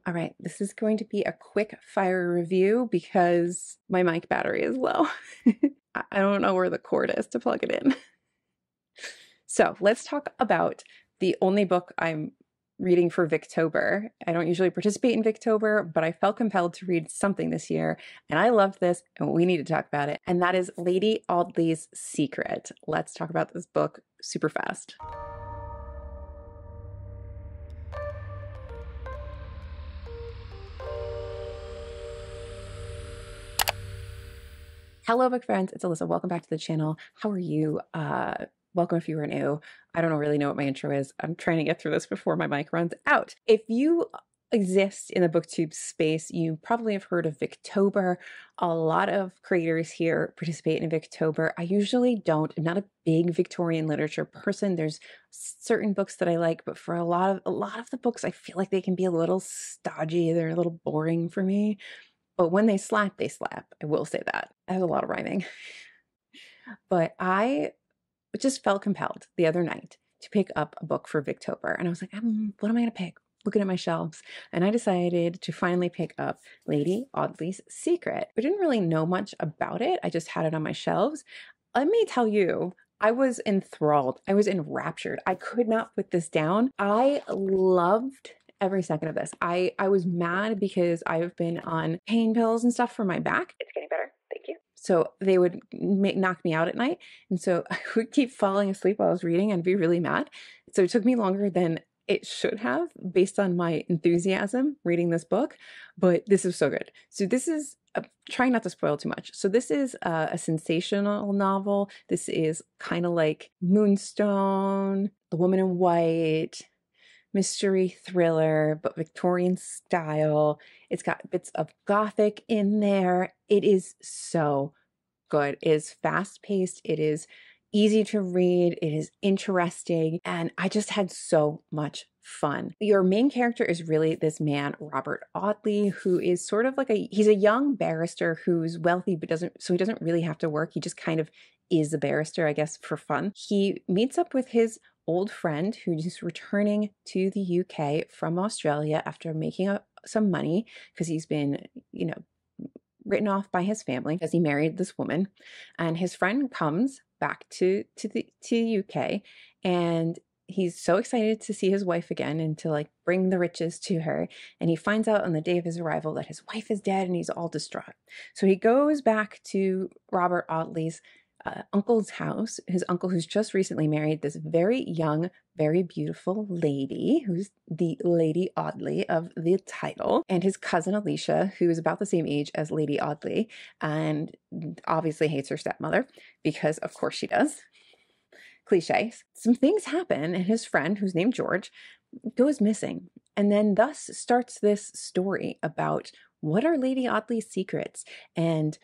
All right, this is going to be a quick fire review because my mic battery is low. I don't know where the cord is to plug it in. So let's talk about the only book I'm reading for Victober. I don't usually participate in Victober, but I felt compelled to read something this year, and I loved this, and we need to talk about it. And that is Lady Audley's Secret. Let's talk about this book super fast. Hello, book friends. It's Alyssa. Welcome back to the channel. How are you? Welcome if you are new. I don't really know what my intro is. I'm trying to get through this before my mic runs out. If you exist in the booktube space, you probably have heard of Victober. A lot of creators here participate in Victober. I usually don't. I'm not a big Victorian literature person. There's certain books that I like, but for a lot of the books, I feel like they can be a little stodgy. They're a little boring for me. But when they slap, they slap. I will say that. I have a lot of rhyming. But I just felt compelled the other night to pick up a book for Victober. And I was like, what am I going to pick? Looking at my shelves. And I decided to finally pick up Lady Audley's Secret. I didn't really know much about it. I just had it on my shelves. Let me tell you, I was enthralled. I was enraptured. I could not put this down. I loved every second of this. I was mad because I've been on pain pills and stuff for my back. It's getting better. Thank you. So they would knock me out at night. And so I would keep falling asleep while I was reading and be really mad. So it took me longer than it should have based on my enthusiasm reading this book. But this is so good. So this is trying not to spoil too much. So this is a sensational novel. This is kind of like Moonstone, The Woman in White, mystery thriller, but Victorian style. It's got bits of gothic in there. It is so good. It is fast paced. It is easy to read. It is interesting. And I just had so much fun. Your main character is really this man, Robert Audley, who is sort of like he's a young barrister who's wealthy, but he doesn't really have to work. He just kind of is a barrister, I guess, for fun. He meets up with his old friend who's returning to the UK from Australia after making some money because he's been, written off by his family because he married this woman. And his friend comes back to the UK, and he's so excited to see his wife again and to bring the riches to her. And he finds out on the day of his arrival that his wife is dead, and he's all distraught. So he goes back to Robert Audley's uncle's house, his uncle who's just recently married this very young, very beautiful lady who's the Lady Audley of the title, and his cousin Alicia, who is about the same age as Lady Audley and obviously hates her stepmother because of course she does. Cliches. Some things happen, and his friend, who's named George, goes missing. And then thus starts this story about what are Lady Audley's secrets and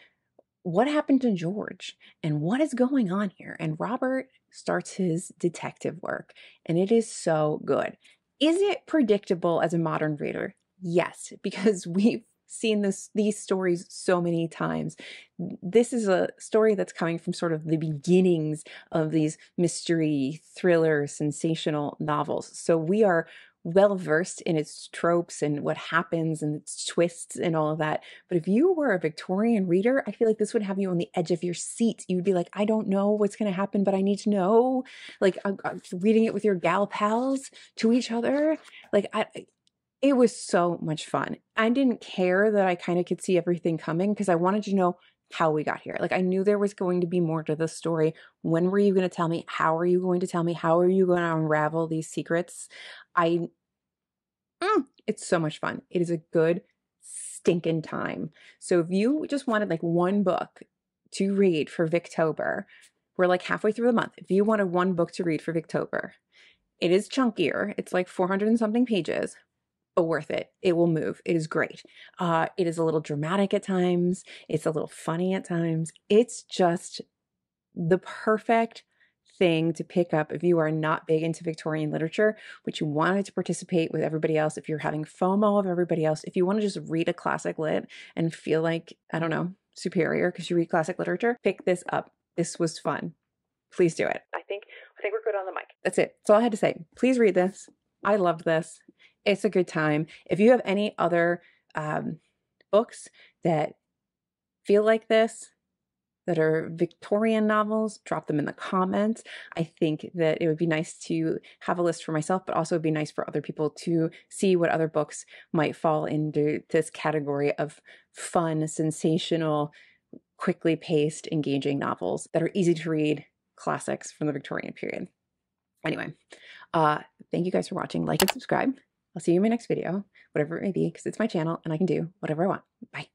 what happened to George and what is going on here. And Robert starts his detective work, and it is so good. Is it predictable as a modern reader? Yes, because we've seen these stories so many times. This is a story that's coming from sort of the beginnings of these mystery, thriller, sensational novels. So we are well versed in its tropes and what happens and its twists and all of that. But if you were a Victorian reader, I feel like this would have you on the edge of your seat. You'd be like, I don't know what's going to happen, but I need to know. I'm reading it with your gal pals to each other. It was so much fun. I didn't care that I kind of could see everything coming because I wanted to know how we got here. I knew there was going to be more to the story. When were you going to tell me? How are you going to tell me? How are you going to unravel these secrets? It's so much fun. It is a good stinking time. So if you just wanted one book to read for Victober, we're halfway through the month. If you wanted one book to read for Victober, it is chunkier. It's 400 and something pages, but worth it. It will move. It is great. It is a little dramatic at times. It's a little funny at times. It's just the perfect thing to pick up if you are not big into Victorian literature, but you wanted to participate with everybody else, if you're having FOMO of everybody else, if you want to just read a classic lit and feel like, I don't know, superior because you read classic literature, pick this up. This was fun. Please do it. I think we're good on the mic. That's it. That's all I had to say. Please read this. I loved this. It's a good time. If you have any other books that feel like this, that are Victorian novels, drop them in the comments. I think that it would be nice to have a list for myself, but also it'd be nice for other people to see what other books might fall into this category of fun, sensational, quickly paced, engaging novels that are easy to read, classics from the Victorian period. Anyway, thank you guys for watching. Like and subscribe. I'll see you in my next video, whatever it may be, because it's my channel and I can do whatever I want. Bye.